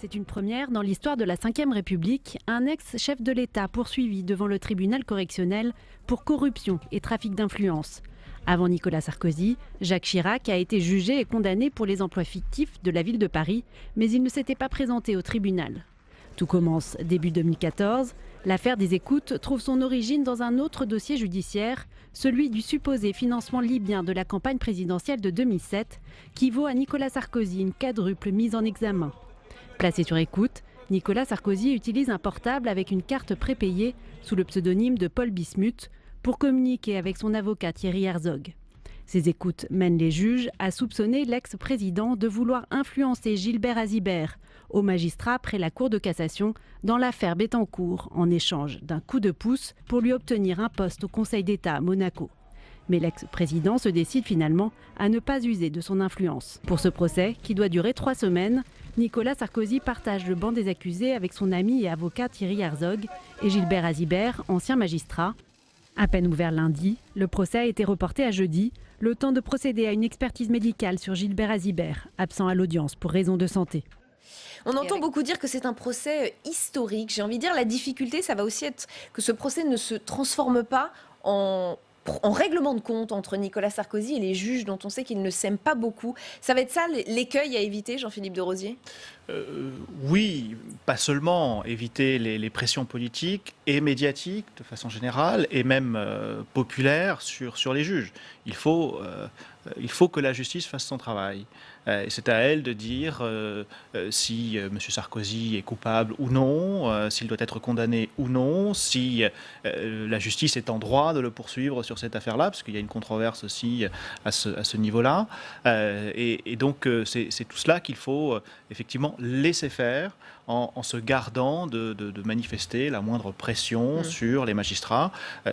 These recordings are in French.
C'est une première dans l'histoire de la Ve République, un ex-chef de l'État poursuivi devant le tribunal correctionnel pour corruption et trafic d'influence. Avant Nicolas Sarkozy, Jacques Chirac a été jugé et condamné pour les emplois fictifs de la ville de Paris, mais il ne s'était pas présenté au tribunal. Tout commence début 2014. L'affaire des écoutes trouve son origine dans un autre dossier judiciaire, celui du supposé financement libyen de la campagne présidentielle de 2007, qui vaut à Nicolas Sarkozy une quadruple mise en examen. Placé sur écoute, Nicolas Sarkozy utilise un portable avec une carte prépayée sous le pseudonyme de Paul Bismuth pour communiquer avec son avocat Thierry Herzog. Ces écoutes mènent les juges à soupçonner l'ex-président de vouloir influencer Gilbert Azibert, haut magistrat près la Cour de cassation, dans l'affaire Bettencourt, en échange d'un coup de pouce pour lui obtenir un poste au Conseil d'État à Monaco. Mais l'ex-président se décide finalement à ne pas user de son influence. Pour ce procès, qui doit durer 3 semaines, Nicolas Sarkozy partage le banc des accusés avec son ami et avocat Thierry Herzog et Gilbert Azibert, ancien magistrat. À peine ouvert lundi, le procès a été reporté à jeudi, le temps de procéder à une expertise médicale sur Gilbert Azibert, absent à l'audience pour raison de santé. On entend beaucoup dire que c'est un procès historique. J'ai envie de dire, la difficulté, ça va aussi être que ce procès ne se transforme pas en règlement de compte entre Nicolas Sarkozy et les juges dont on sait qu'ils ne s'aiment pas beaucoup. Ça va être ça l'écueil à éviter, Jean-Philippe de Rosier ? Oui, pas seulement éviter les pressions politiques et médiatiques de façon générale et même populaires sur les juges. Il faut que la justice fasse son travail. Et c'est à elle de dire si M. Sarkozy est coupable ou non, s'il doit être condamné ou non, si la justice est en droit de le poursuivre sur cette affaire-là, parce qu'il y a une controverse aussi à ce niveau-là. Et donc c'est tout cela qu'il faut effectivement laisser faire en se gardant de manifester la moindre pression sur les magistrats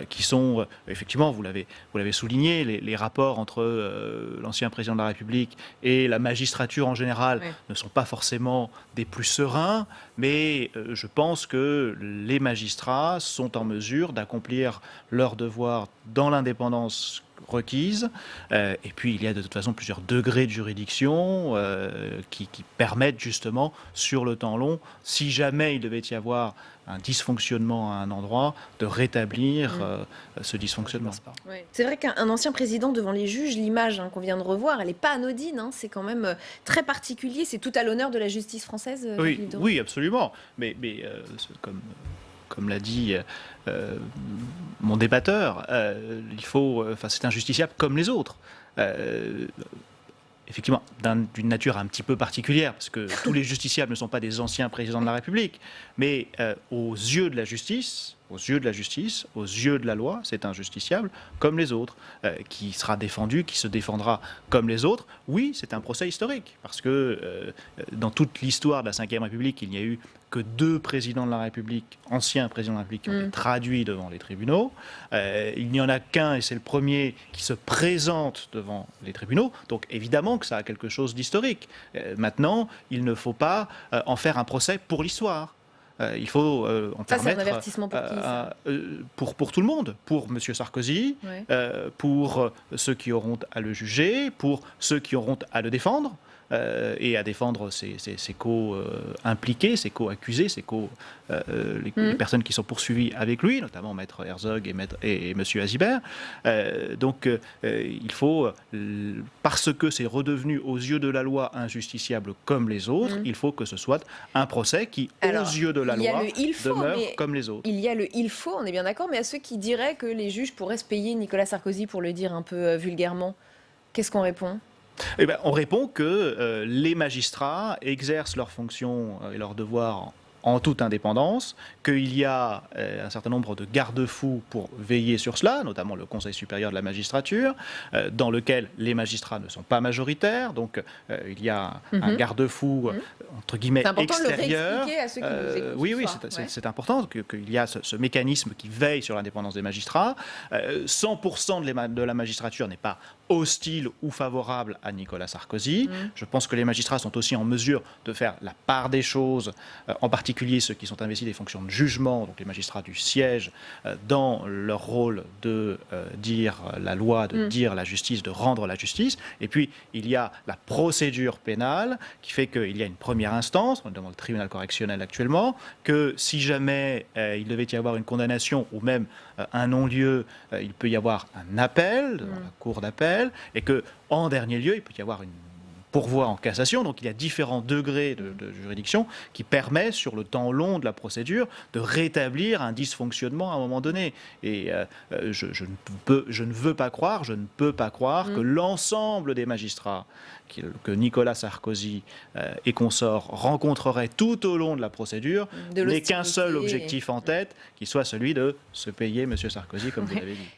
qui sont, effectivement, vous l'avez souligné, les rapports entre l'ancien président de la République et la magistrature en général ne sont pas forcément des plus sereins, mais je pense que les magistrats sont en mesure d'accomplir leur devoir dans l'indépendance requise. Et puis il y a de toute façon plusieurs degrés de juridiction qui permettent justement sur le temps long, si jamais il devait y avoir un dysfonctionnement à un endroit, de rétablir ce dysfonctionnement. C'est vrai qu'un ancien président devant les juges, l'image qu'on vient de revoir, elle n'est pas anodine, c'est quand même très particulier, c'est tout à l'honneur de la justice française. Oui, absolument. Mais comme l'a dit mon débatteur, c'est un justiciable comme les autres. Effectivement, d'une nature un petit peu particulière, parce que tous les justiciables ne sont pas des anciens présidents de la République, mais aux yeux de la justice, aux yeux de la loi, c'est un justiciable comme les autres, qui sera défendu, qui se défendra comme les autres. Oui, c'est un procès historique, parce que dans toute l'histoire de la Ve République, il n'y a eu que 2 présidents de la République, anciens présidents de la République, qui ont été traduits devant les tribunaux. Il n'y en a qu'un, et c'est le premier, qui se présente devant les tribunaux. Donc évidemment que ça a quelque chose d'historique. Maintenant, il ne faut pas en faire un procès pour l'histoire. Il faut en permettre... c'est un avertissement pour qui, ça pour tout le monde. Pour M. Sarkozy, pour ceux qui auront à le juger, pour ceux qui auront à le défendre, et à défendre ses co-impliqués, ses co-accusés, les personnes qui sont poursuivies avec lui, notamment Maître Herzog et M. Azibert. Donc il faut, parce que c'est redevenu aux yeux de la loi un justiciable comme les autres, il faut que ce soit un procès qui, aux yeux de la loi, demeure comme les autres. Il y a le il faut, on est bien d'accord, mais à ceux qui diraient que les juges pourraient se payer Nicolas Sarkozy, pour le dire un peu vulgairement, qu'est-ce qu'on répond ? On répond que les magistrats exercent leurs fonctions et leurs devoirs en toute indépendance, qu'il y a un certain nombre de garde-fous pour veiller sur cela, notamment le Conseil supérieur de la magistrature, dans lequel les magistrats ne sont pas majoritaires, donc il y a un garde-fou, entre guillemets, extérieur. C'est important de le réexpliquer à ceux qui nous écoutent. Oui, c'est important qu'il y a ce mécanisme qui veille sur l'indépendance des magistrats. 100% de la magistrature n'est pas hostile ou favorable à Nicolas Sarkozy. Je pense que les magistrats sont aussi en mesure de faire la part des choses, en particulier ceux qui sont investis des fonctions de jugement, donc les magistrats du siège, dans leur rôle de dire la loi, de dire la justice, de rendre la justice. Et puis, il y a la procédure pénale qui fait qu'il y a une première instance, devant le tribunal correctionnel actuellement, que si jamais il devait y avoir une condamnation ou même un non-lieu, il peut y avoir un appel devant la cour d'appel, et que, en dernier lieu, il peut y avoir une pourvoi en cassation. Donc il y a différents degrés de juridiction qui permettent, sur le temps long de la procédure, de rétablir un dysfonctionnement à un moment donné. Et je ne peux pas croire que l'ensemble des magistrats que Nicolas Sarkozy et consorts rencontreraient tout au long de la procédure n'aient qu'un seul objectif en tête, qui soit celui de se payer M. Sarkozy, comme vous l'avez dit.